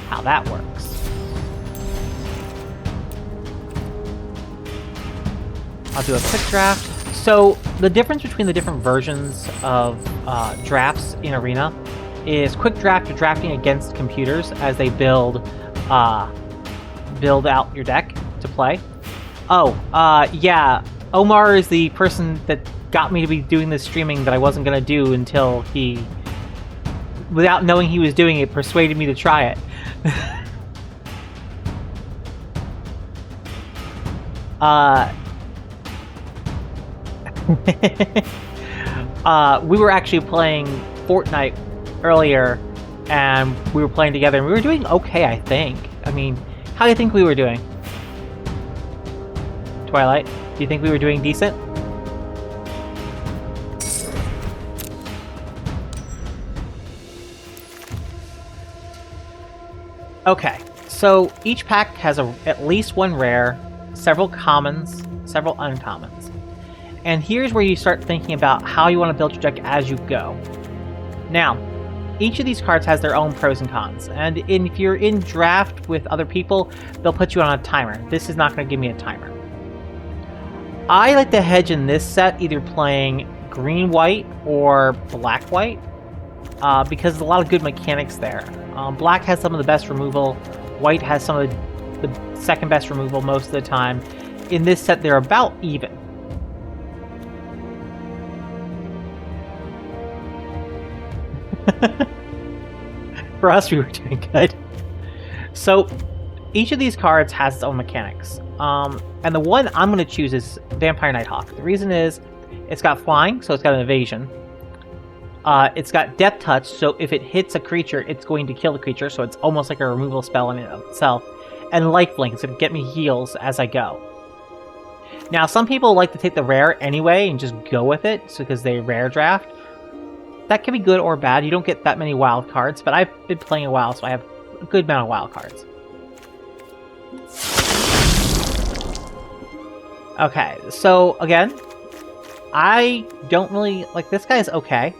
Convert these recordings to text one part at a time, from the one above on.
how that works. I'll do a quick draft. So the difference between the different versions of drafts in Arena is quick draft, you're drafting against computers as they build out your deck to play. Oh, yeah, Omar is the person that got me to be doing this streaming that I wasn't going to do until he, without knowing he was doing it, persuaded me to try it. We were actually playing Fortnite earlier, and we were playing together, and we were doing okay, I think. I mean, how do you think we were doing? Twilight, do you think we were doing decent? Okay, so each pack has at least one rare, several commons, several uncommons. And here's where you start thinking about how you want to build your deck as you go. Now, each of these cards has their own pros and cons, and if you're in draft with other people, they'll put you on a timer. This is not going to give me a timer. I like to hedge in this set, either playing green-white or black-white, because there's a lot of good mechanics there. Black has some of the best removal, white has some of the second best removal most of the time. In this set, they're about even. For us, we were doing good. So, each of these cards has its own mechanics. And the one I'm going to choose is Vampire Nighthawk. The reason is, it's got flying, so it's got an evasion. It's got Death Touch, so if it hits a creature, it's going to kill the creature, so it's almost like a removal spell in itself. And Lifelink, it's going to get me heals as I go. Now, some people like to take the rare anyway and just go with it, because they rare draft. That can be good or bad. You don't get that many wild cards, but I've been playing a while, so I have a good amount of wild cards. Okay, so again, I don't really like this guy's okay.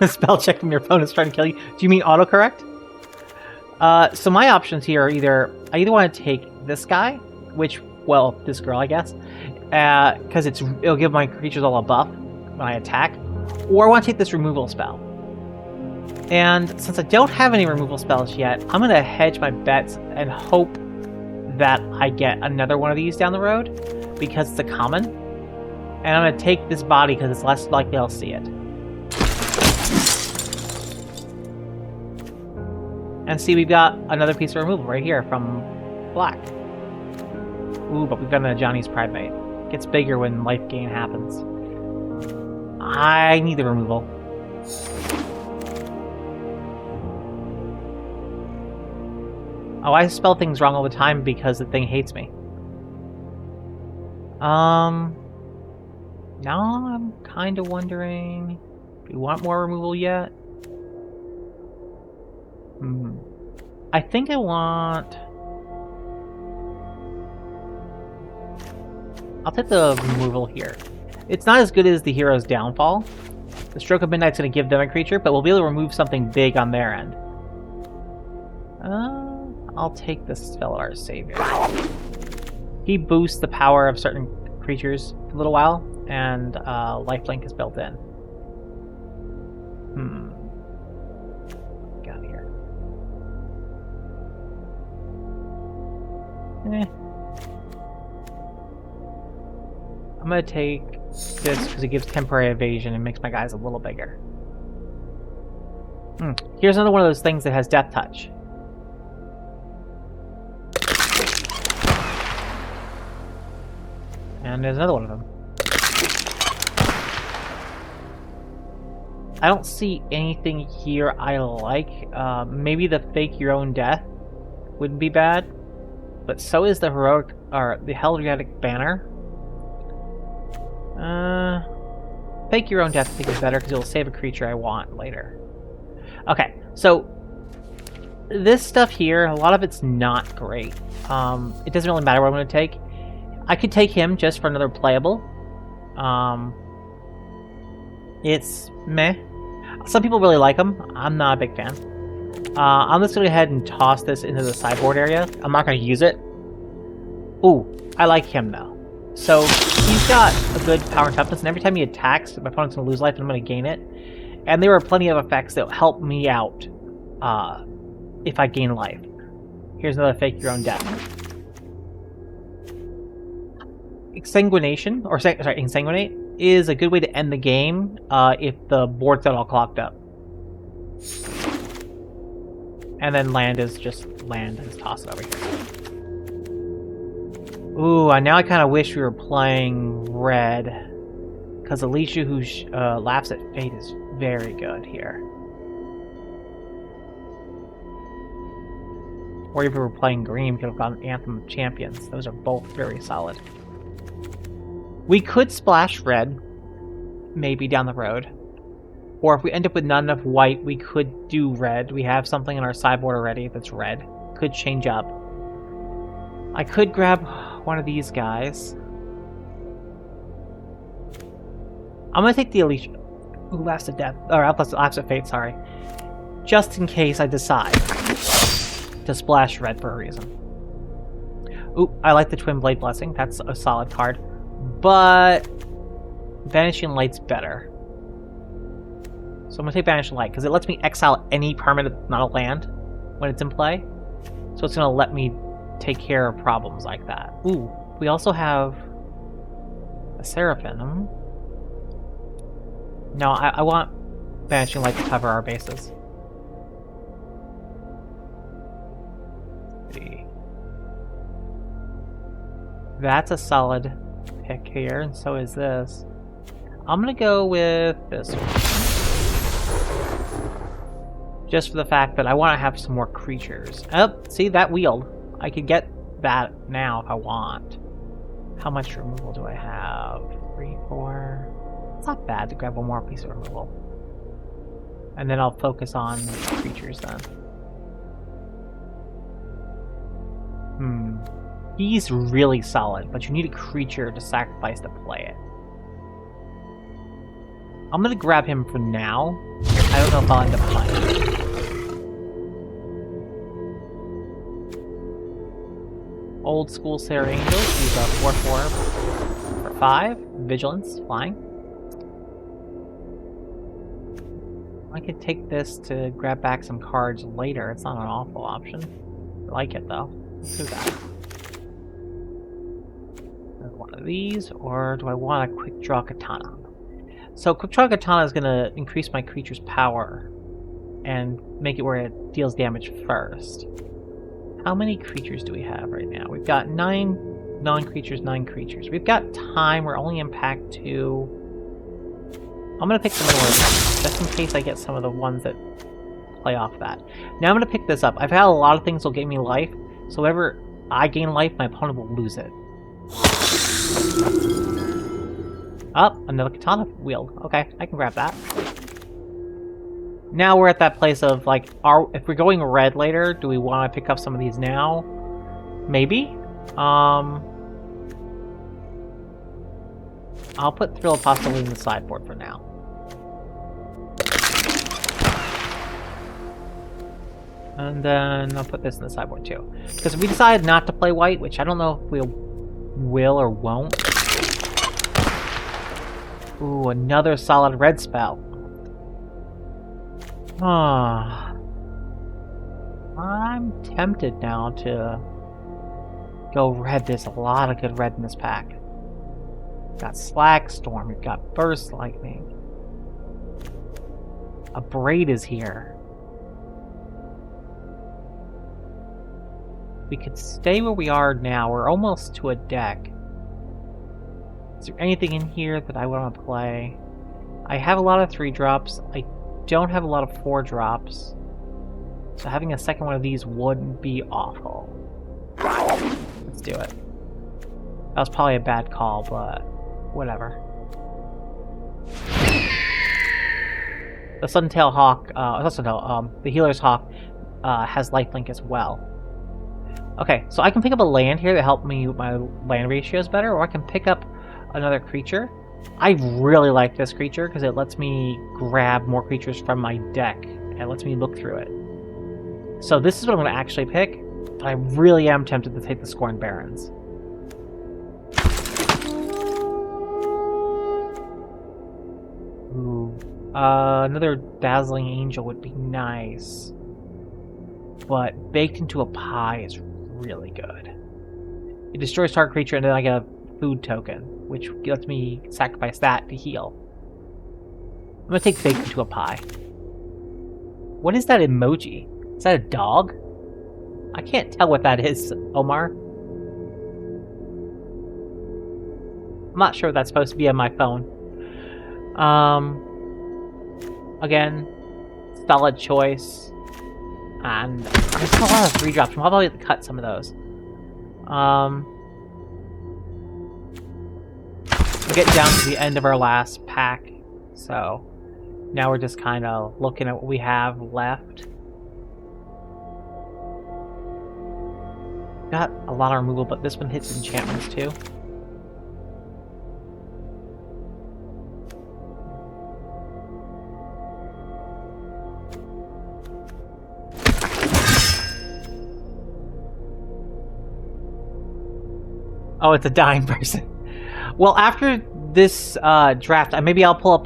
Spell check from your opponent's trying to kill you. Do you mean autocorrect? So my options here are I either want to take this guy, which, well, this girl, I guess, because it'll give my creatures all a buff when I attack, or I want to take this removal spell. And since I don't have any removal spells yet, I'm going to hedge my bets and hope that I get another one of these down the road, because it's a common. And I'm going to take this body because it's less likely I'll see it. And see, we've got another piece of removal right here from black. Ooh, but we've got a Johnny's Primate. Gets bigger when life gain happens. I need the removal. Oh, I spell things wrong all the time because the thing hates me. Now I'm kind of wondering, do we want more removal yet? I think I want... I'll take the removal here. It's not as good as the Hero's Downfall. The Stroke of Midnight's going to give them a creature, but we'll be able to remove something big on their end. I'll take the Spellar's Savior. He boosts the power of certain creatures for a little while, and lifelink is built in. What we got here? I'm gonna take this because it gives temporary evasion and makes my guys a little bigger. Here's another one of those things that has Death Touch. And there's another one of them. I don't see anything here I like. Maybe the Fake Your Own Death wouldn't be bad, but so is the heroic or the Helvetic Banner. Fake Your Own Death I think is better because it'll save a creature I want later. Okay, so this stuff here, a lot of it's not great. It doesn't really matter what I'm going to take. I could take him just for another playable. It's meh. Some people really like them. I'm not a big fan. I'm just going to go ahead and toss this into the sideboard area. I'm not going to use it. Ooh, I like him though. So he's got a good power and toughness, and every time he attacks, my opponent's going to lose life and I'm going to gain it. And there are plenty of effects that help me out if I gain life. Here's another fake your own death. Exsanguination, or sorry, Insanguinate, is a good way to end the game if the board's not all clogged up. And then land is just land and just toss it over here. Ooh, now I kind of wish we were playing red. Because Alicia, who laughs at fate, is very good here. Or if we were playing green, we could have gotten Anthem of Champions. Those are both very solid. We could splash red, maybe down the road. Or if we end up with not enough white, we could do red. We have something in our sideboard already that's red. Could change up. I could grab one of these guys. I'm gonna take the Alicia, who laughs at death, or laughs at fate, sorry. Just in case I decide to splash red for a reason. Ooh, I like the Twin Blade Blessing. That's a solid card. But Vanishing Light's better. So I'm gonna take Vanishing Light, because it lets me exile any permanent, not a land, when it's in play. So it's gonna let me take care of problems like that. Ooh, we also have a Seraphim. No, I want Vanishing Light to cover our bases. Let's see. That's a solid pick here, and so is this. I'm gonna go with this one. Just for the fact that I want to have some more creatures. Oh, see that wheeled. I could get that now if I want. How much removal do I have? 3, 4. It's not bad to grab one more piece of removal. And then I'll focus on creatures then. He's really solid, but you need a creature to sacrifice to play it. I'm gonna grab him for now. I don't know if I'll end up playing. Old School Sarah Angel. She's a 4/4 for 5. Vigilance, flying. I could take this to grab back some cards later. It's not an awful option. I like it though. Let's do that. One of these, or do I want a Quick Draw Katana? So Quick Draw Katana is going to increase my creature's power and make it where it deals damage first. How many creatures do we have right now? We've got 9 non-creatures, 9 creatures. We've got time. We're only in pack 2. I'm going to pick some more, just in case I get some of the ones that play off that. Now I'm going to pick this up. I've had a lot of things that will give me life, so whenever I gain life, my opponent will lose it. Up, another katana wield. Okay, I can grab that. Now we're at that place of like, if we're going red later, do we want to pick up some of these now? Maybe. I'll put Thrill of Possibility in the sideboard for now. And then I'll put this in the sideboard too. Because if we decide not to play white, which I don't know if we will or won't. Ooh, another solid red spell. I'm tempted now to go red. There's a lot of good red in this pack. We've got Slack Storm, we've got Burst Lightning. A Braid is here. We could stay where we are now. We're almost to a deck. Is there anything in here that I want to play? I have a lot of 3-drops. I don't have a lot of 4-drops. So having a second one of these wouldn't be awful. Let's do it. That was probably a bad call, but whatever. The Suntail Hawk, the Healer's Hawk has lifelink as well. Okay, so I can pick up a land here to help me with my land ratios better, or I can pick up another creature. I really like this creature because it lets me grab more creatures from my deck and lets me look through it. So this is what I'm going to actually pick, but I really am tempted to take the Scorn Barons. Ooh. Another Dazzling Angel would be nice, but Baked into a Pie is really good. It destroys target creature and then I get a food token, which lets me sacrifice that to heal. I'm gonna take Baked into a Pie. What is that emoji? Is that a dog? I can't tell what that is, Omar. I'm not sure what that's supposed to be on my phone. Again, solid choice. And there's still a lot of 3-drops. We'll probably have to cut some of those. We're getting down to the end of our last pack, so now we're just kind of looking at what we have left. Got a lot of removal, but this one hits enchantments too. Oh, it's a dying person. Well, after this draft, maybe I'll pull up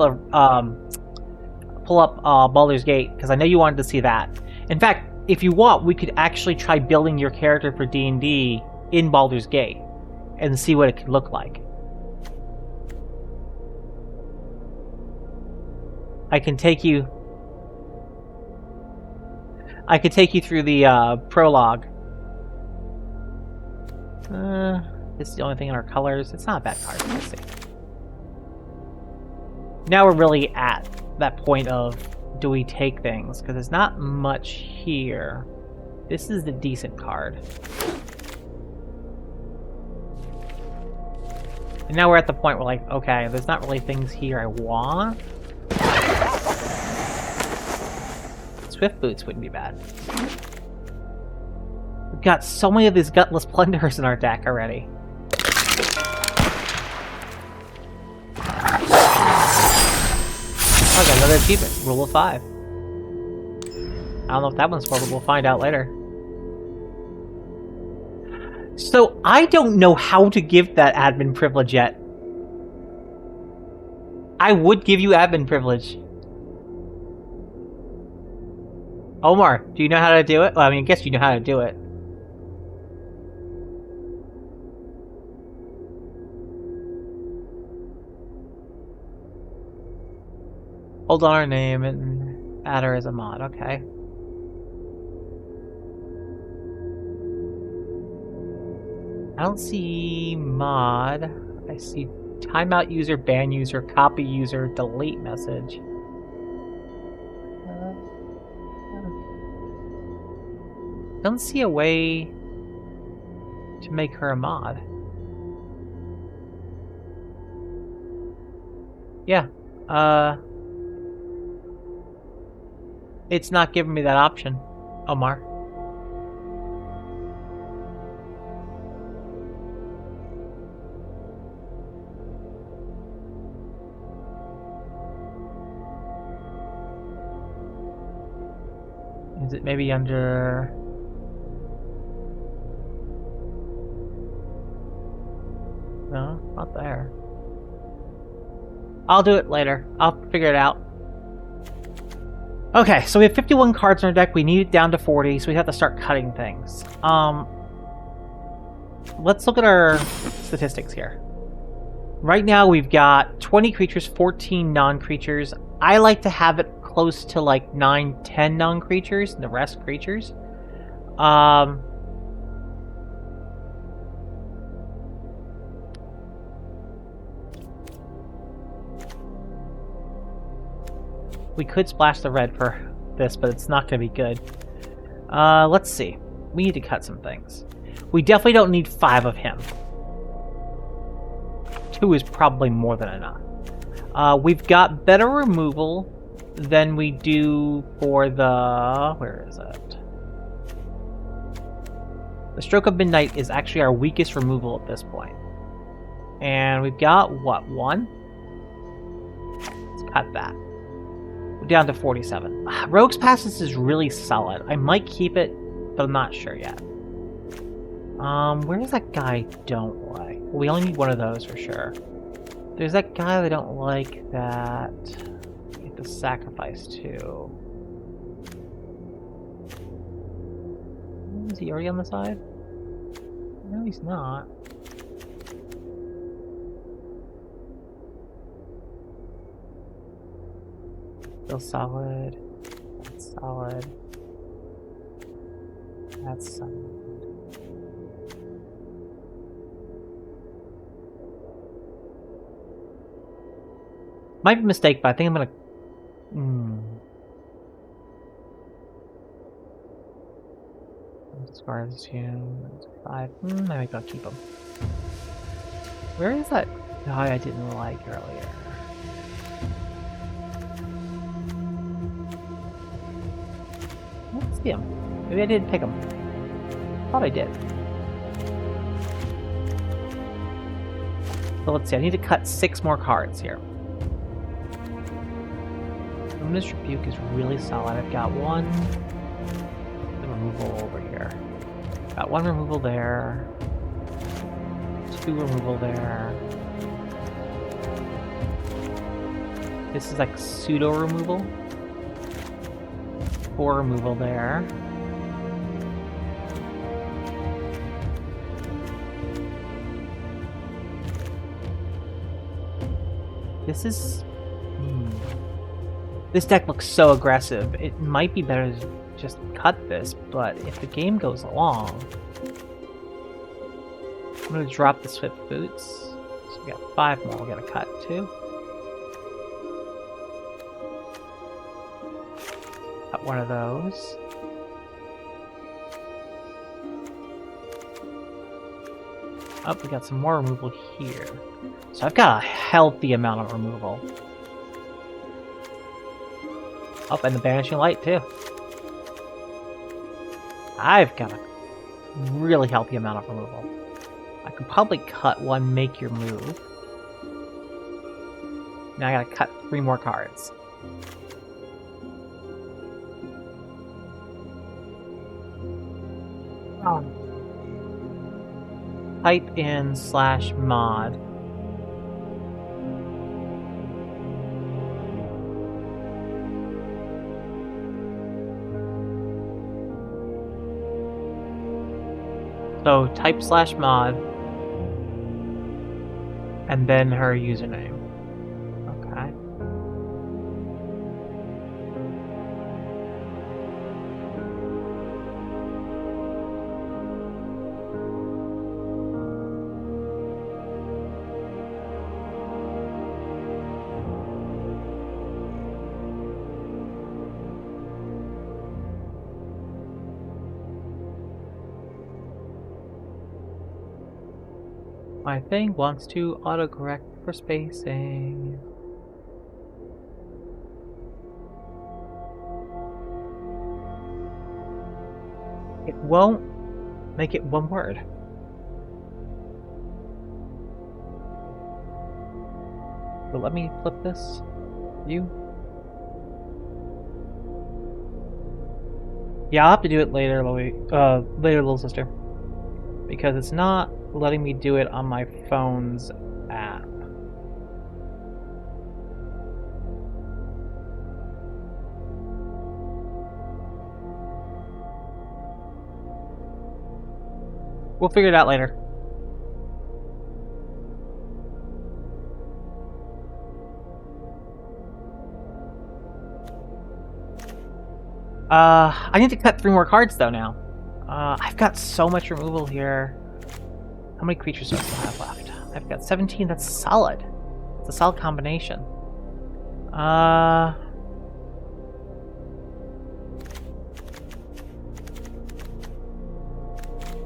Baldur's Gate because I know you wanted to see that. In fact, if you want, we could actually try building your character for D&D in Baldur's Gate and see what it could look like. I can take you through the prologue. This is the only thing in our colors. It's not a bad card. Let's see. Now we're really at that point of, do we take things? Because there's not much here. This is the decent card. And now we're at the point where, like, okay, there's not really things here I want. Swift Boots wouldn't be bad. We've got so many of these Gutless Plunderers in our deck already. Oh, I got another achievement. Rule of 5. I don't know if that one's for, but we'll find out later. So, I don't know how to give that admin privilege yet. I would give you admin privilege. Omar, do you know how to do it? Well, I mean, I guess you know how to do it. Hold on our name and add her as a mod, okay. I don't see mod. I see timeout user, ban user, copy user, delete message. Don't see a way to make her a mod. Yeah, it's not giving me that option, Omar. Is it maybe under... No, not there. I'll do it later. I'll figure it out. Okay, so we have 51 cards in our deck. We need it down to 40, so we have to start cutting things. Let's look at our statistics here. Right now we've got 20 creatures, 14 non-creatures. I like to have it close to like 9, 10 non-creatures, and the rest creatures. We could splash the red for this, but it's not going to be good. Let's see. We need to cut some things. We definitely don't need 5 of him. 2 is probably more than enough. We've got better removal than we do for the... Where is it? The Stroke of Midnight is actually our weakest removal at this point. And we've got, what, 1? cut that. We're down to 47. Rogue's Passes is really solid. I might keep it, but I'm not sure yet. Where's that guy I don't like? Well, we only need one of those for sure. There's that guy that I don't like that we have to sacrifice to. Is he already on the side? No, he's not. Still solid. That's solid. That's solid. Might be a mistake, but I think I'm gonna. Discard this here. 5. Maybe I'll keep them. Where is that guy I didn't like earlier? I don't see him. Maybe I didn't pick him. Thought I did. So let's see. I need to cut 6 more cards here. Luminous Rebuke is really solid. I've got 1 removal over here. Got 1 removal there. 2 removal there. This is like pseudo removal. 4 removal there. This is... This deck looks so aggressive. It might be better to just cut this, but if the game goes along... I'm going to drop the Swift Boots. So we got 5 more we got to cut too. Cut one of those. Oh, we got some more removal here. So I've got a healthy amount of removal. Oh, and the Banishing Light too. I've got a really healthy amount of removal. I could probably cut 1 Make Your Move. Now I gotta cut 3 more cards. Type in /mod. So type /mod and then her username. Okay. My thing wants to autocorrect for spacing. It won't make it 1 word. So let me flip this view. Yeah, I'll have to do it later, later, little sister, because it's not letting me do it on my phone's app. We'll figure it out later. I need to cut 3 more cards though now. I've got so much removal here. How many creatures do I have left? I've got 17. That's solid. It's a solid combination.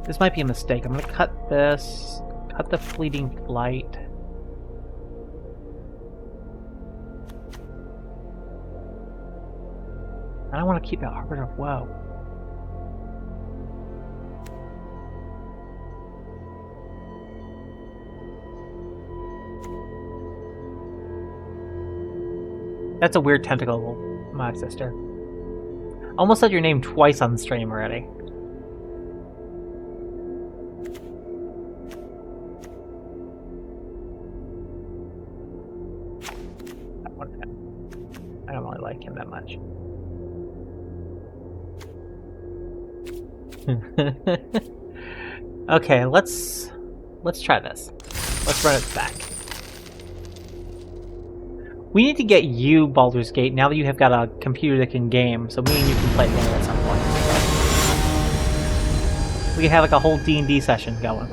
This might be a mistake. I'm gonna cut this. Cut the Fleeting Flight. I don't want to keep that Harbinger of Woe. That's a weird tentacle, my sister. Almost said your name twice on the stream already. I don't really like him that much. Okay, let's try this. Let's run it back. We need to get you Baldur's Gate now that you have got a computer that can game, so me and you can play together at some point. We can have like a whole D&D session going.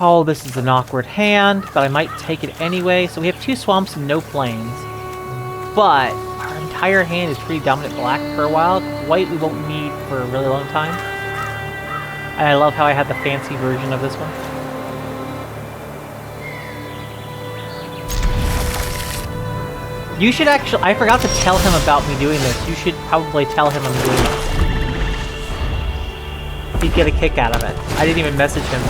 Oh, this is an awkward hand, but I might take it anyway. So we have 2 swamps and no plains. But our entire hand is pretty dominant black for a while. White we won't need for a really long time. And I love how I had the fancy version of this one. You should actually... I forgot to tell him about me doing this. You should probably tell him I'm doing this. He'd get a kick out of it. I didn't even message him.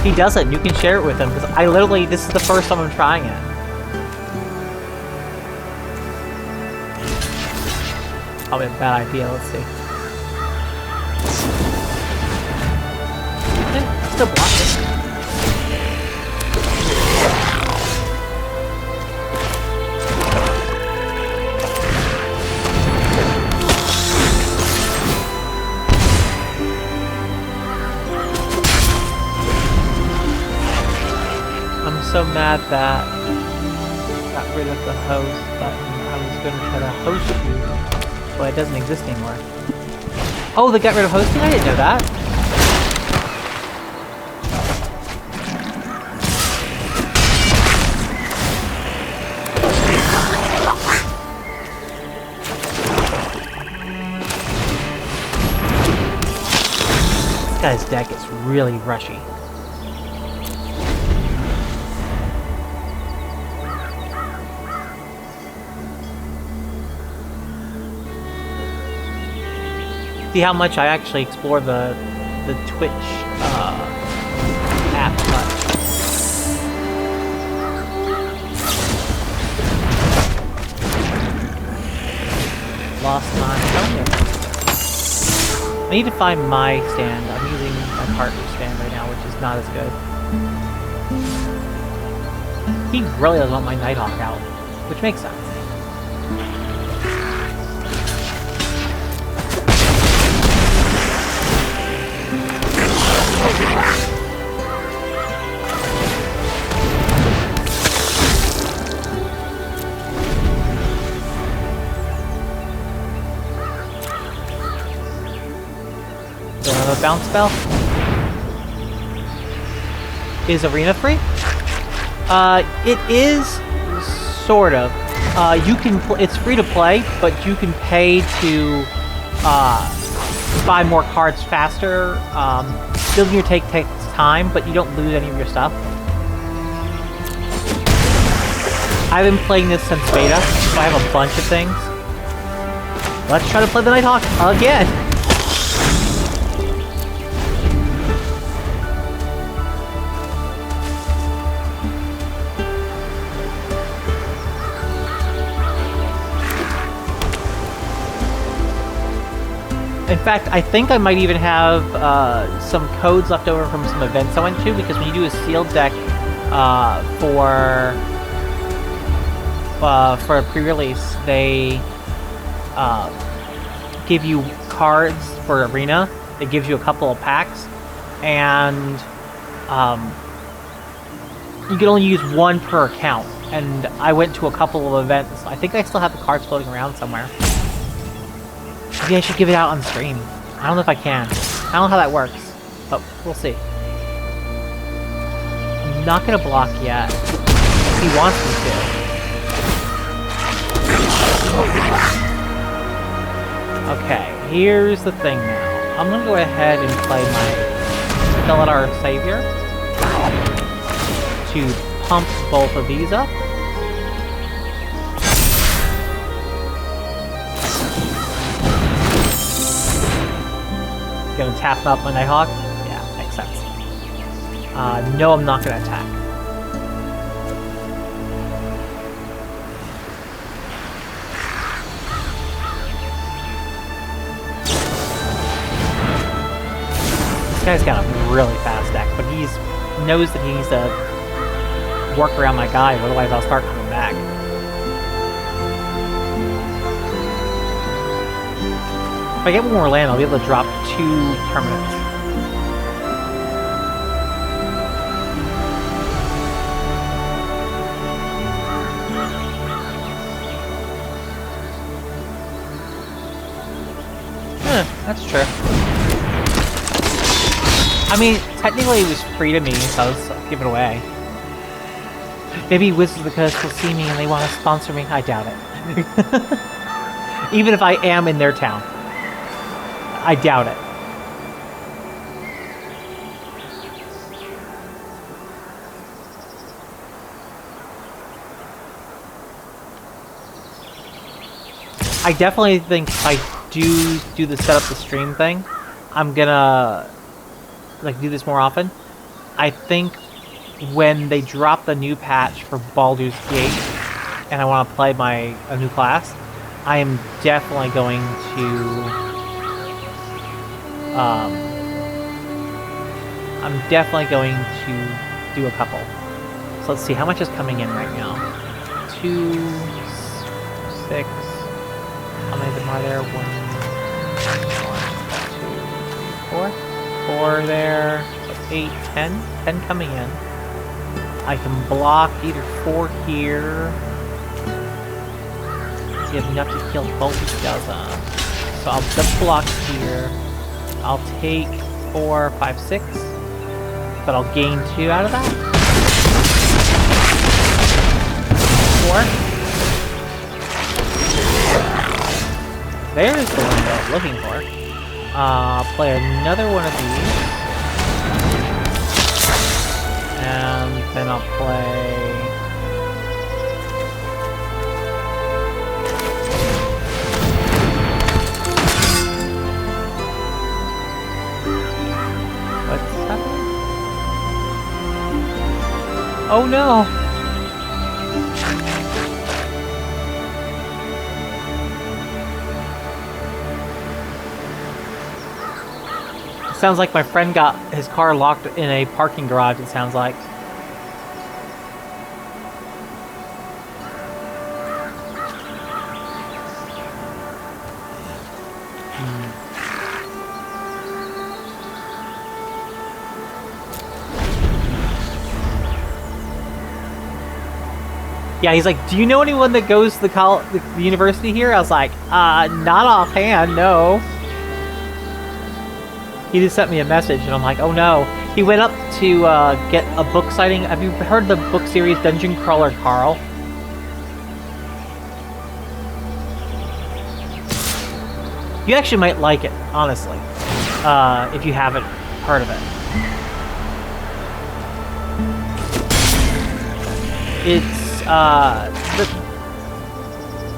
He doesn't. You can share it with him because I literally, this is the first time I'm trying it. Probably a bad idea. Let's see. Still block it. So mad that got rid of the host button. I was going to try to host you, but it doesn't exist anymore. Oh, they got rid of hosting? I didn't know that. This guy's deck is really rushy. See how much I actually explore the Twitch app much. Lost my helmet. I need to find my stand. I'm using my partner's stand right now, which is not as good. He really doesn't want my Nighthawk out, which makes sense. Do I have a bounce spell? Is Arena free? It is sort of. You can. It's free to play, but you can pay to buy more cards faster. Building your take takes time, but you don't lose any of your stuff. I've been playing this since beta, so I have a bunch of things. Let's try to play the Nighthawk again! In fact, I think I might even have some codes left over from some events I went to, because when you do a sealed deck for a pre-release, they give you cards for Arena. It gives you a couple of packs, and you can only use one per account. And I went to a couple of events. I think I still have the cards floating around somewhere. Maybe I should give it out on stream. I don't know if I can. I don't know how that works, but we'll see. I'm not gonna block yet. He wants me to. Okay, here's the thing now. I'm gonna go ahead and play my Skeletor Savior to pump both of these up. Gonna tap him up my Nighthawk? Yeah, makes sense. No, I'm not gonna attack. This guy's got a really fast deck, but he knows that he needs to work around my guy, otherwise I'll start coming back. If I get one more land, I'll be able to drop 2 permanents. That's true. I mean, technically it was free to me, so I'll give it away. Maybe Wizards of the Coast will see me and they want to sponsor me. I doubt it. Even if I am in their town. I doubt it. I definitely think if I do the set up the stream thing, I'm gonna like do this more often. I think when they drop the new patch for Baldur's Gate and I want to play a new class, I am definitely going to do a couple. So let's see, how much is coming in right now? 2, 6. How many of them are there? 1, 2, 4 there. 8, 10. 10 coming in. I can block either 4 here. You have enough to kill both of dozen. So I'll just block here. I'll take 4, 5, 6. But I'll gain 2 out of that. 4. There's the one that I was looking for. I'll play another one of these. And then I'll play... What's happening? Oh no! Sounds like my friend got his car locked in a parking garage, it sounds like. Yeah, he's like, do you know anyone that goes to the university here? I was like, not offhand, no. He just sent me a message, and I'm like, oh no. He went up to get a book signing. Have you heard the book series Dungeon Crawler Carl? You actually might like it, honestly, if you haven't heard of it. It's,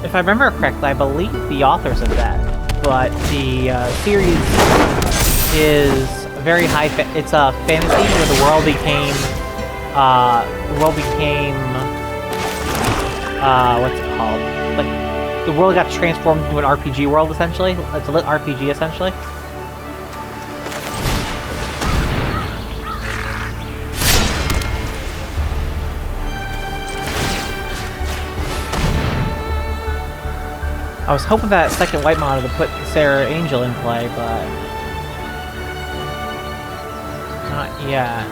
if I remember correctly, I believe the authors of that, but the series is very high. It's a fantasy where the world became, what's it called? Like, the world got transformed into an RPG world, essentially. It's a lit RPG, essentially. I was hoping that second white mod would put Sarah Angel in play, but not yet.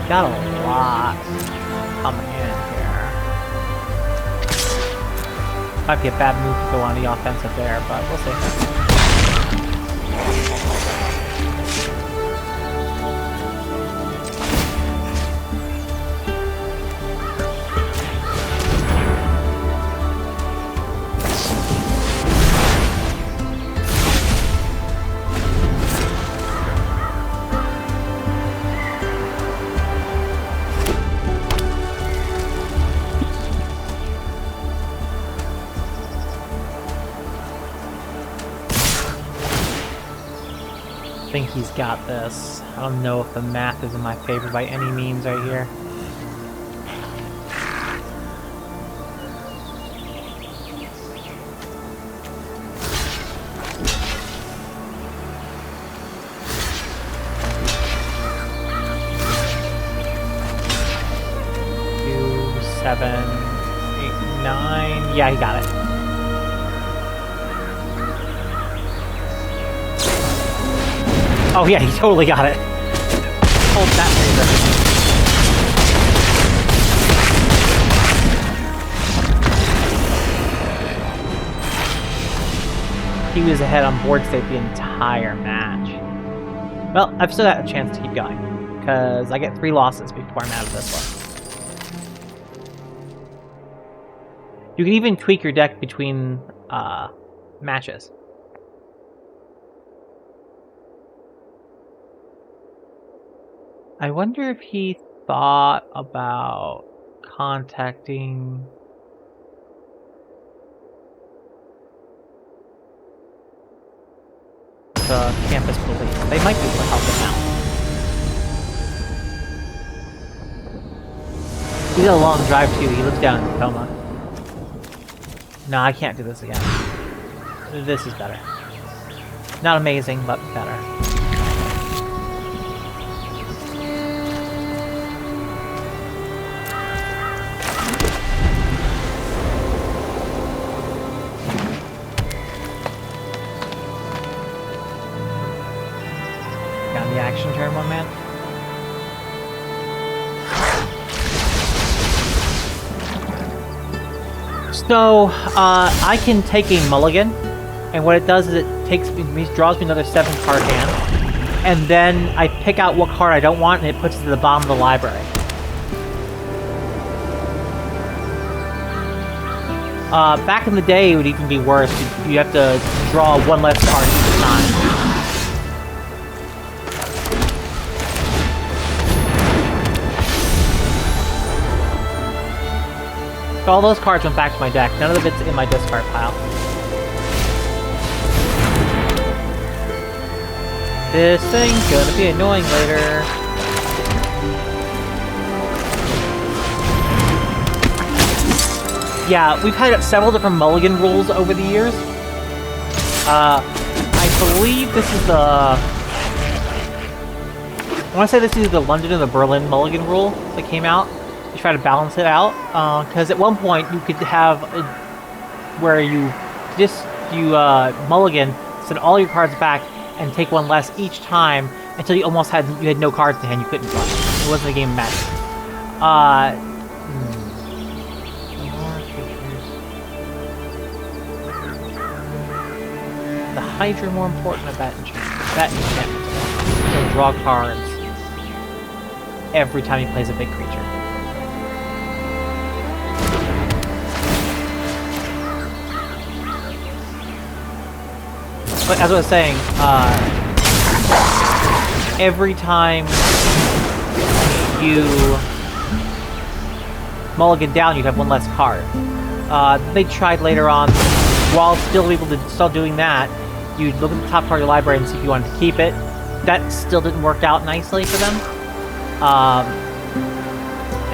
Got a lot coming in here. Might be a bad move to go on the offensive there, but we'll see. think he's got this. I don't know if the math is in my favor by any means right here. Seven, 8, 9. Yeah, he got it. Oh yeah, he totally got it. Hold that laser. He was ahead on board state the entire match. Well, I've still got a chance to keep going, because I get 3 losses before I'm out of this one. You can even tweak your deck between matches. I wonder if he thought about contacting the campus police. They might be able to help him out. He's got a long drive too. He lives down in Tacoma. No, I can't do this again. This is better. Not amazing, but better. Got the action turn, one man. So, I can take a mulligan, and what it does is it draws me another 7-card hand, and then I pick out what card I don't want, and it puts it to the bottom of the library. Back in the day, it would even be worse. You have to draw 1 less card each time. So all those cards went back to my deck. None of the bits in my discard pile. This thing's gonna be annoying later. Yeah, we've had several different mulligan rules over the years. I believe this is the... I want to say this is the London or the Berlin mulligan rule that came out. To try to balance it out, because at one point you could have where you mulligan, send all your cards back, and take 1 less each time until you almost had no cards in hand. You couldn't play. It wasn't a game of Magic. The Hydra more important than that enchantment. He'll draw cards every time he plays a big creature. But as I was saying, every time you mulligan down, you'd have 1 less card. They tried later on, while still able to start doing that, you'd look at the top part of your library and see if you wanted to keep it. That still didn't work out nicely for them.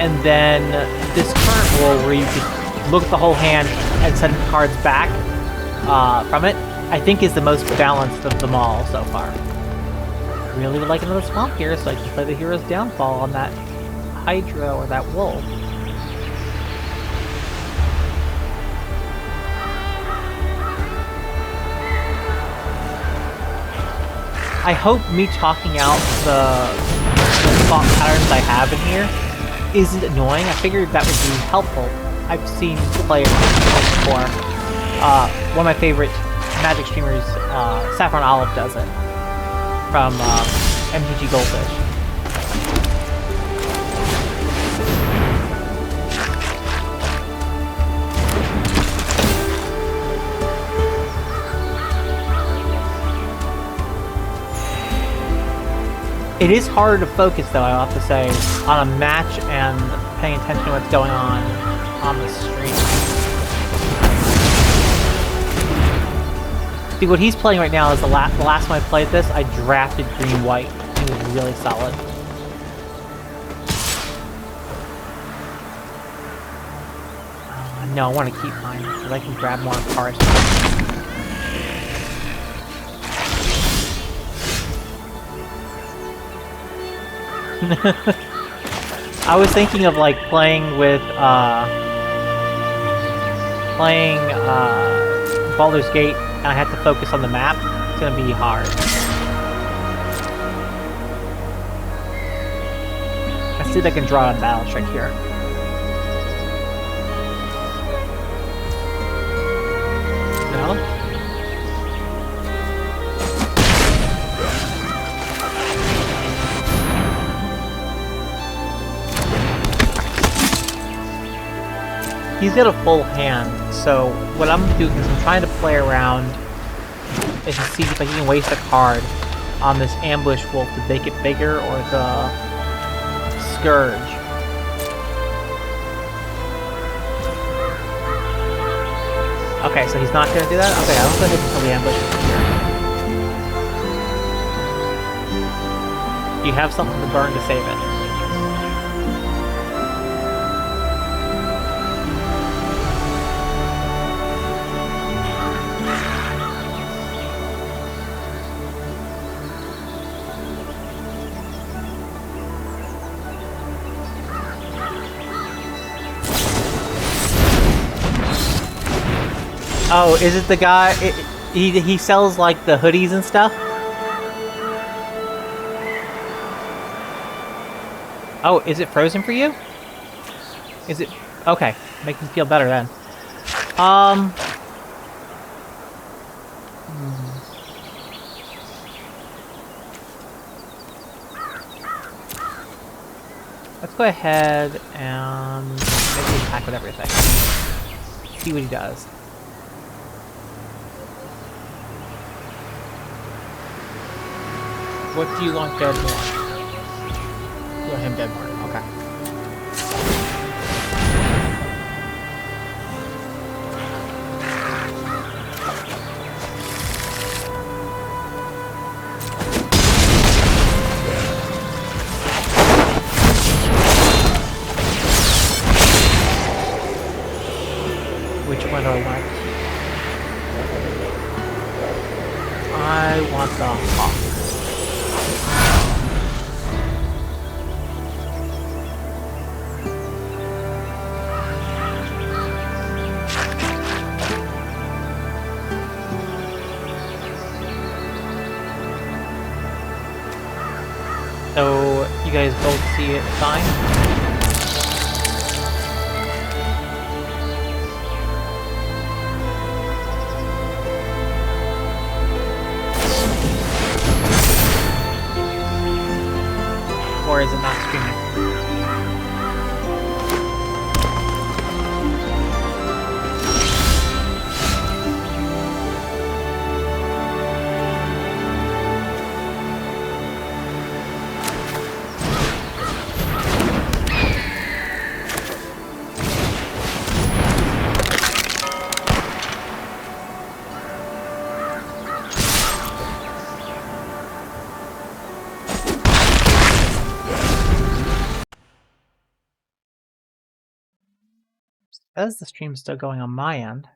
And then this current rule where you could look at the whole hand and send cards back from it, I think is the most balanced of them all so far. I really would like another swamp here so I can play the Hero's Downfall on that Hydra or that Wolf. I hope me talking out the thought patterns I have in here isn't annoying. I figured that would be helpful. I've seen players before. One of my favorite Magic streamers, Saffron Olive, does it from Mtg Goldfish. It is harder to focus, though, I have to say, on a match and paying attention to what's going on the stream. See, what he's playing right now is the last time I played this, I drafted green-white. It was really solid. No, I want to keep mine, because I can grab more cards. I was thinking of, like, playing with, Baldur's Gate, and I have to focus on the map. It's gonna be hard. Let's see if I can draw a battle trick here. No? He's got a full hand, so what I'm doing is I'm trying to play around and see if I can waste a card on this ambush wolf to make it bigger, or the scourge. Okay, so he's not gonna do that? Okay, I'll go ahead and kill the ambush here. You have something to burn to save it. Oh, is it the guy? He sells like the hoodies and stuff? Oh, is it frozen for you? Is it? Okay, make me feel better then. Let's go ahead and make him attack with everything. See what he does. What do you want dead more? You want him dead more, okay. Which one do I want? I want the hawk. So, you guys both see it fine? Or is it not streaming? As the stream's still going on my end.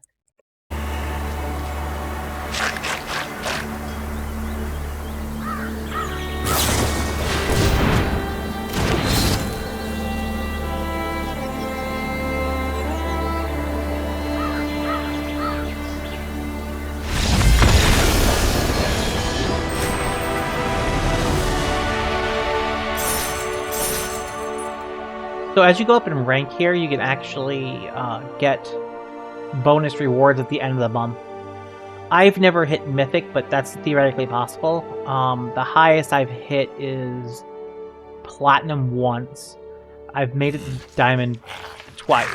So as you go up in rank here, you can actually get bonus rewards at the end of the month. I've never hit Mythic, but that's theoretically possible. The highest I've hit is Platinum once. I've made it Diamond twice.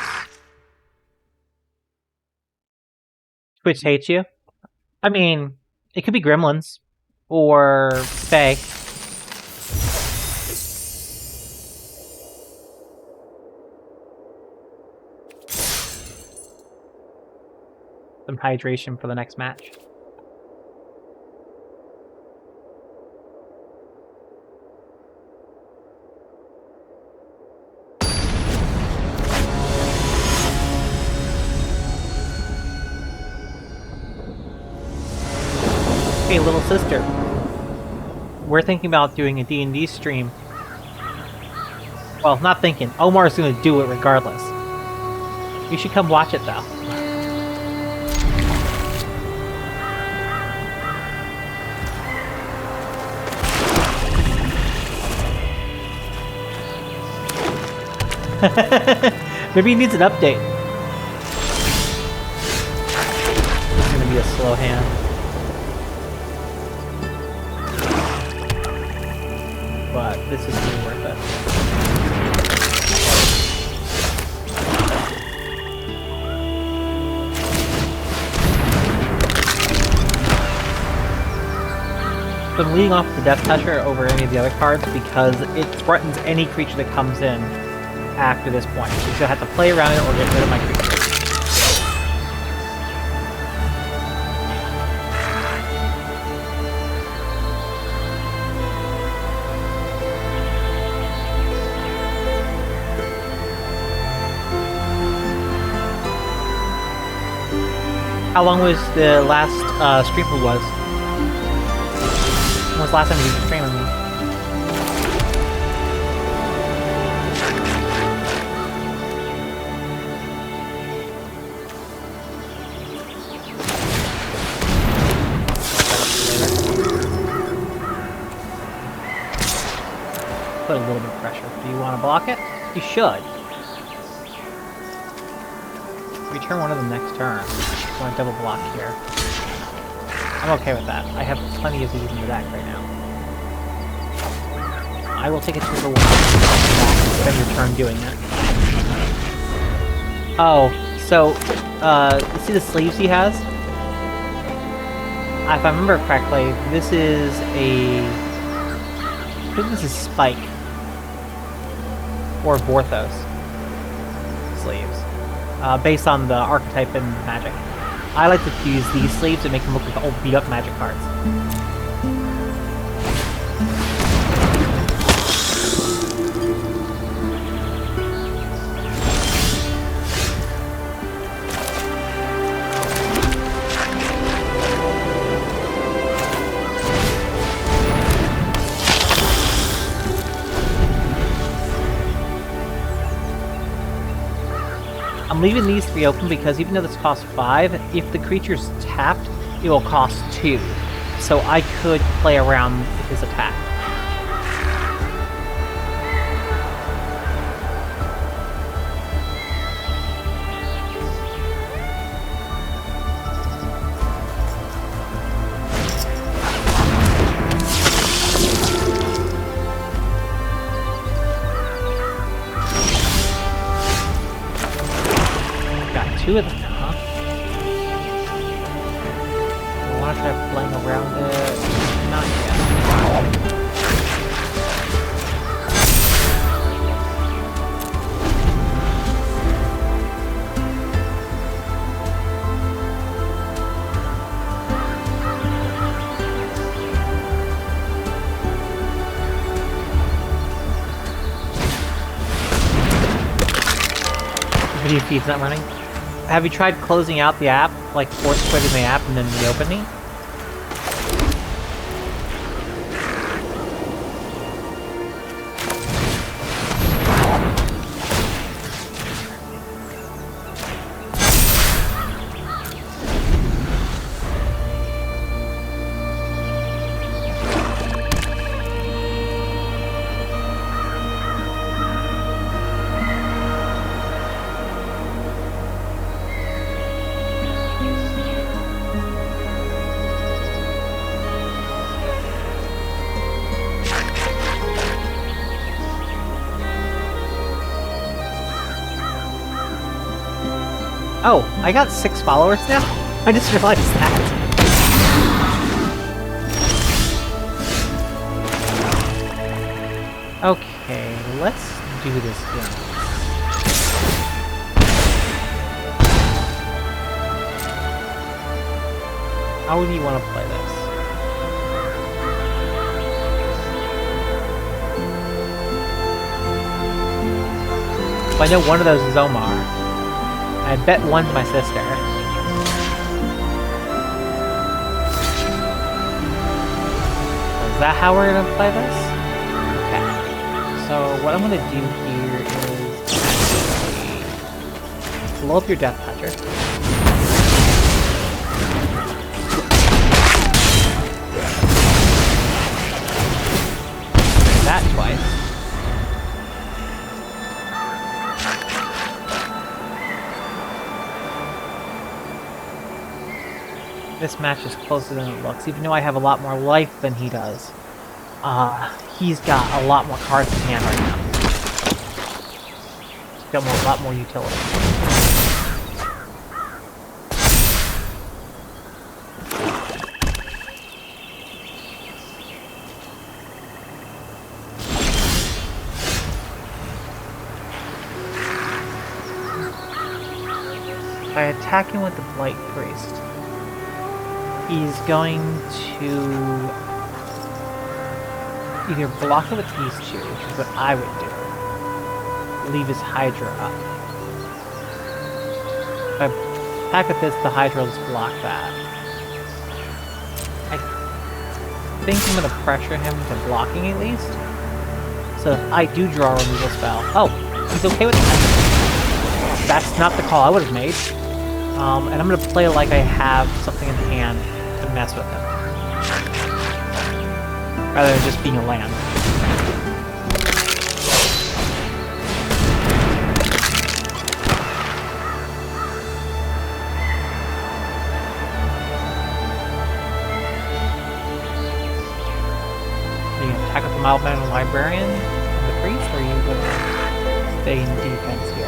Twitch hates you? I mean, it could be Gremlins. Or Fae. Some hydration for the next match. Hey, little sister. We're thinking about doing a D&D stream. Well, not thinking. Omar's gonna do it regardless. You should come watch it, though. Maybe he needs an update. It's gonna be a slow hand. But this is really worth it. So I'm leading off with the Death Toucher over any of the other cards because it threatens any creature that comes in after this point. So I have to play around it or get rid of my creature. How long was the last stream it was? When was the last time you streamed with me? Put a little bit of pressure. Do you want to block it? You should. Return one of them next turn. I want to double block here. I'm okay with that. I have plenty of these in the deck right now. I will take it to the one. Spend your turn doing it. Oh, so, you see the sleeves he has? If I remember correctly, this is a... I think this is Spike. Or Vorthos. Sleeves. Based on the archetype in Magic. I like to use these sleeves to make them look like old beat-up Magic cards. I'm leaving these 3 open because even though this costs 5, if the creature's tapped, it will cost 2. So I could play around with his attack. Two of them, huh? I want to try playing around it. Not yet. Video feed's not running. Have you tried closing out the app, like force quitting the app and then reopening? Oh, I got 6 followers now? I just realized that. Okay, let's do this game. How do you want to play this? I know one of those is Omar. I bet one's my sister. that how we're gonna play this? Okay. So what I'm gonna do here is blow up your Death Toucher. That twice. This match is closer than it looks, even though I have a lot more life than he does. He's got a lot more cards in hand right now. He's got a lot more utility. By attacking with the Blight Priest, he's going to either block it with these two, which is what I would do. Leave his Hydra up. If I attack with this, the Hydra will just block that. I think I'm going to pressure him to blocking at least. So if I do draw a removal spell... Oh, he's okay with that. That's not the call I would have made. And I'm going to play like I have something in hand to mess with him. Rather than just being a land. Are you going to attack with the Mild Mannered Librarian and the Priest, or are you going to stay in defense here?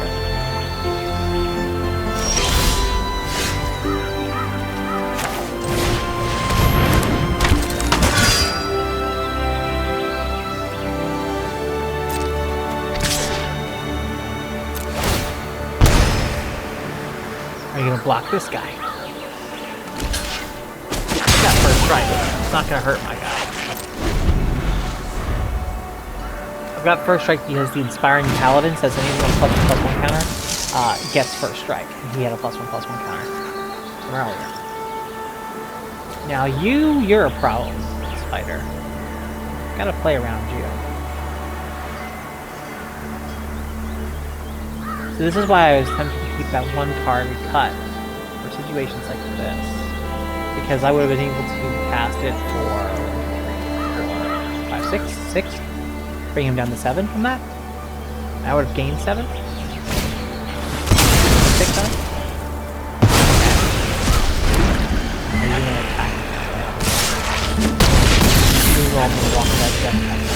Are you gonna block this guy? Got first strike. It's not gonna hurt my guy. I've got first strike because the Inspiring Paladin says anyone with +1/+1 counter gets first strike. And he had a +1/+1 counter from earlier. Now you're a problem, Spider. Gotta play around you. So this is why I was tempted to keep that one card cut for situations like this. Because I would have been able to cast it for 3, 4, 5, 6. Bring him down to 7 from that. I would have gained 7. 6 times. Are you gonna attack? You roll me walk that Death Toucher.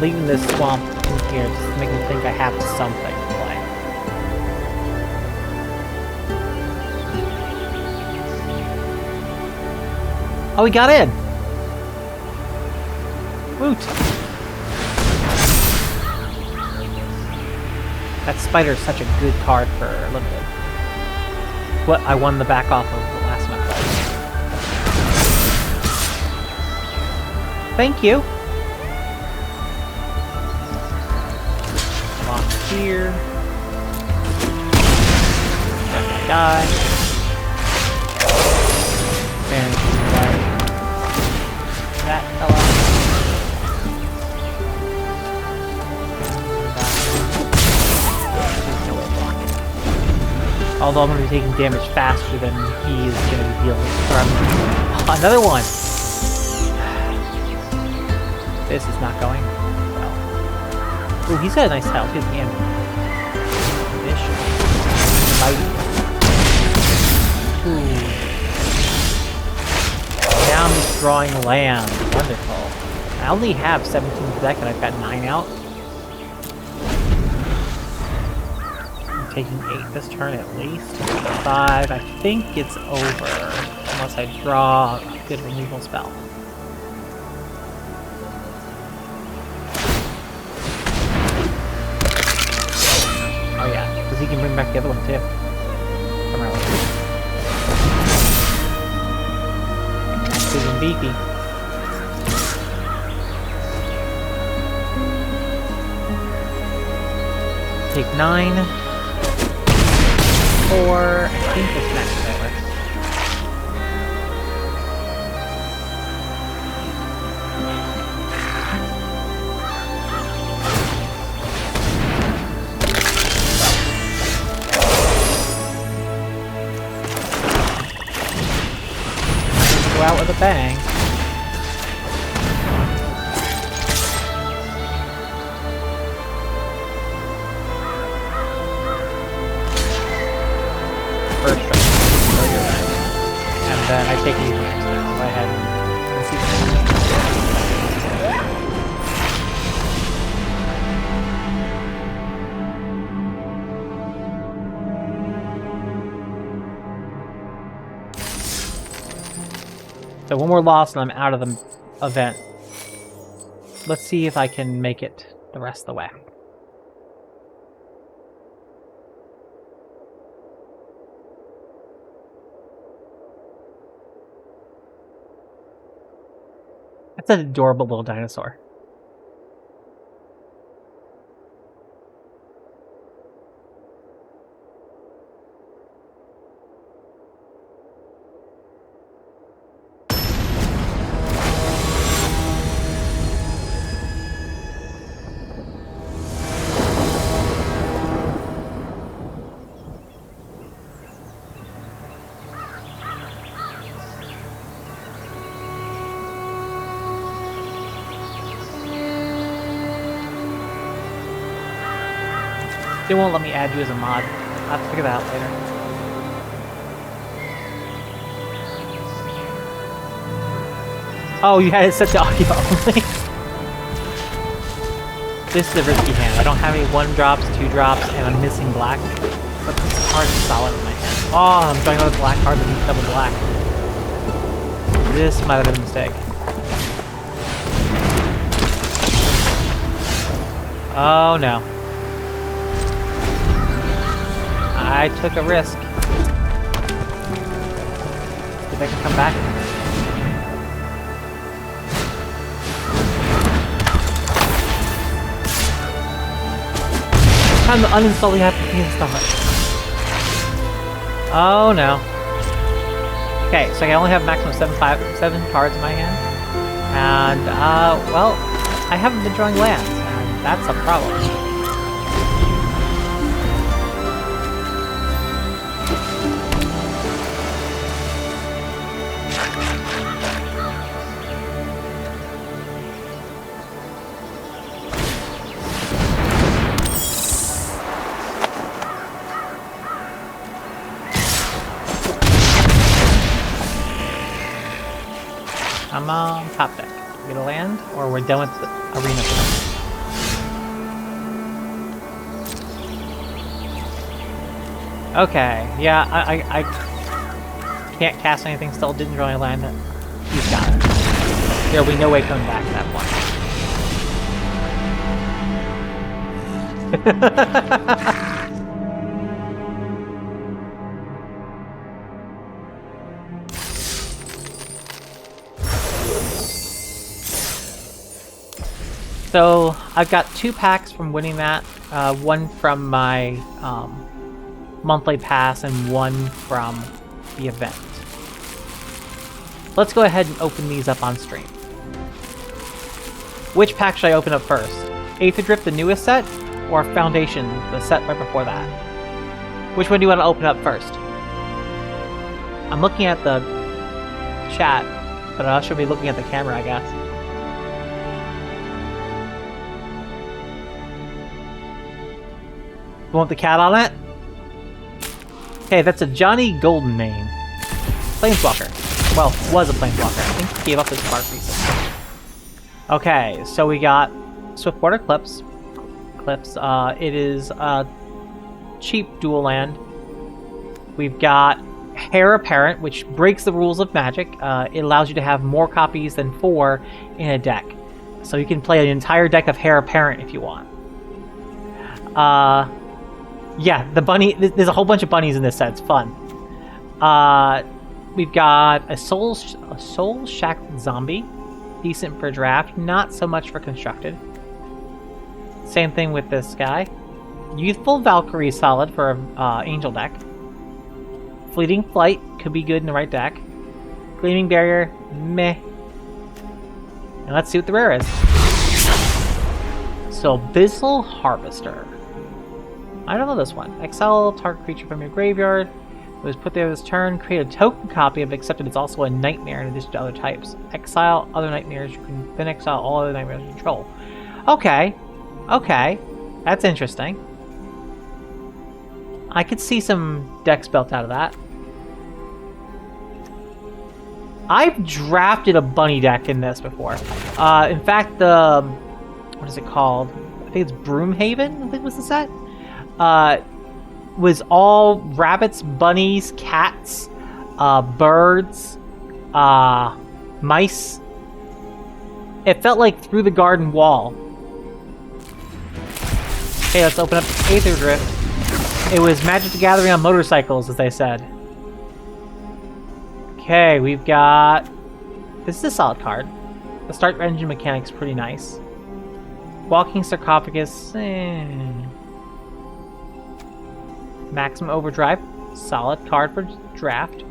Leaving this swamp in here just to make me think I have something to play. Oh, we got in! Woot! That Spider's such a good card for limited. What I won the back off of the last one. Thank you! Here. Die. And that fella. Although I'm going to be taking damage faster than he is going to be dealing. Another one! This is not going. Ooh, he's got a nice tile too, the end. Ooh. Now I'm just drawing land. Wonderful. I only have 17 to deck and I've got 9 out. I'm taking 8 this turn at least. 5. I think it's over. Unless I draw a good removal spell. He can bring back the other one too. Come around. Big and beefy. Take 9. 4. I think this matches over. Go out with a bang. First try. And then I take these next now. Go ahead and see So one more loss and I'm out of the event. Let's see if I can make it the rest of the way. That's an adorable little dinosaur. They won't let me add you as a mod. I'll have to figure that out later. Oh, you had it set to audio only? This is a risky hand. I don't have any 1 drops, 2 drops, and I'm missing black. But this card is solid in my hand. Oh, I'm drawing another black card with double black. This might have been a mistake. Oh no. I took a risk. If I can come back. Time to uninstall the app and install it. Oh no. Okay, so I only have maximum 7 cards in my hand. And, well, I haven't been drawing lands, and that's a problem. I'm on top deck. We get a land, or we're done with the arena stuff. Okay, yeah, I can't cast anything still, didn't draw any land. He's got it. There'll be no way coming back at that point. So I've got 2 packs from winning that, 1 from my monthly pass and 1 from the event. Let's go ahead and open these up on stream. Which pack should I open up first? Eighth Drift, the newest set, or Foundation, the set right before that? Which one do you want to open up first? I'm looking at the chat, but I should be looking at the camera, I guess. You want the cat on it? Okay, that's a Johnny Goldenmane. Planeswalker. Well, was a Planeswalker. I think he gave up his card recently. Okay, so we got Swiftwater Clips. It is a cheap dual land. We've got Heir Apparent, which breaks the rules of Magic. It allows you to have more copies than 4 in a deck. So you can play an entire deck of Heir Apparent if you want. Yeah, the bunny. There's a whole bunch of bunnies in this set. It's fun. We've got a soul shackled zombie, decent for draft, not so much for constructed. Same thing with this guy. Youthful Valkyrie, solid for Angel deck. Fleeting Flight could be good in the right deck. Gleaming Barrier, meh. And let's see what the rare is. So, Abyssal Harvester. I don't know this one. Exile target creature from your graveyard. It was put there this turn. Create a token copy of it, except that it's also a nightmare in addition to other types. Exile other nightmares. You can then exile all other nightmares you control. Okay. Okay. That's interesting. I could see some decks built out of that. I've drafted a bunny deck in this before. In fact, the... what is it called? I think it's Broomhaven, I think was the set. Was all rabbits, bunnies, cats, birds, mice. It felt like Through the Garden Wall. Okay, let's open up Aether Drift. It was Magic the Gathering on motorcycles, as they said. Okay, we've got... This is a solid card. The start engine mechanic's pretty nice. Walking Sarcophagus... Maximum Overdrive. Solid card for draft.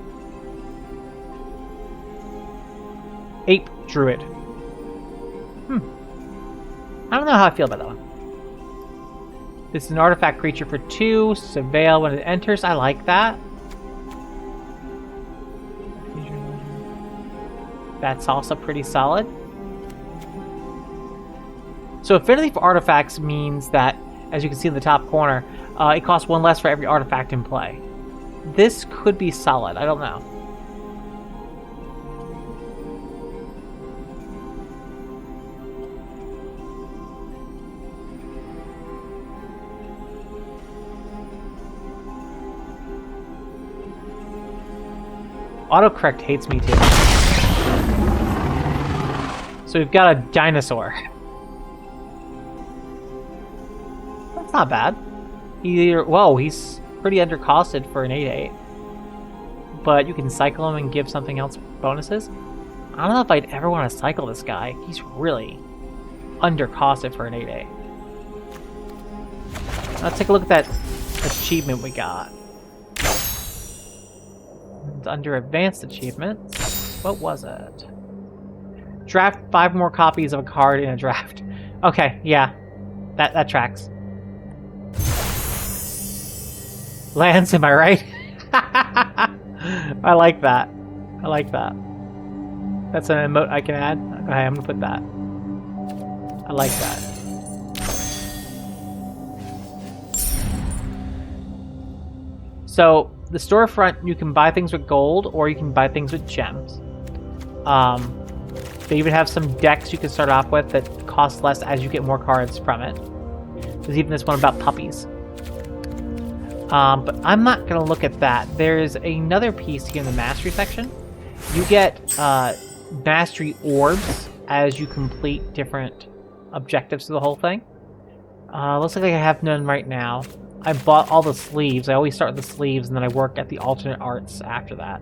Ape Druid. I don't know how I feel about that one. This is an artifact creature for 2. Surveil when it enters. I like that. That's also pretty solid. So affinity for artifacts means that, as you can see in the top corner, it costs 1 less for every artifact in play. This could be solid. I don't know. Autocorrect hates me too. So we've got a dinosaur. That's not bad. Whoa, he's pretty undercosted for an 8/8. But you can cycle him and give something else bonuses. I don't know if I'd ever want to cycle this guy. He's really undercosted for an 8/8. Let's take a look at that achievement we got. It's under advanced achievements. What was it? Draft 5 more copies of a card in a draft. Okay, yeah. That tracks. Lands, am I right? I like that. I like that. That's an emote I can add. Okay, I'm gonna put that. I like that. So, the storefront, you can buy things with gold, or you can buy things with gems. They even have some decks you can start off with that cost less as you get more cards from it. There's even this one about puppies. But I'm not going to look at that. There's another piece here in the Mastery section. You get Mastery Orbs as you complete different objectives to the whole thing. Looks like I have none right now. I bought all the sleeves. I always start with the sleeves, and then I work at the alternate arts after that.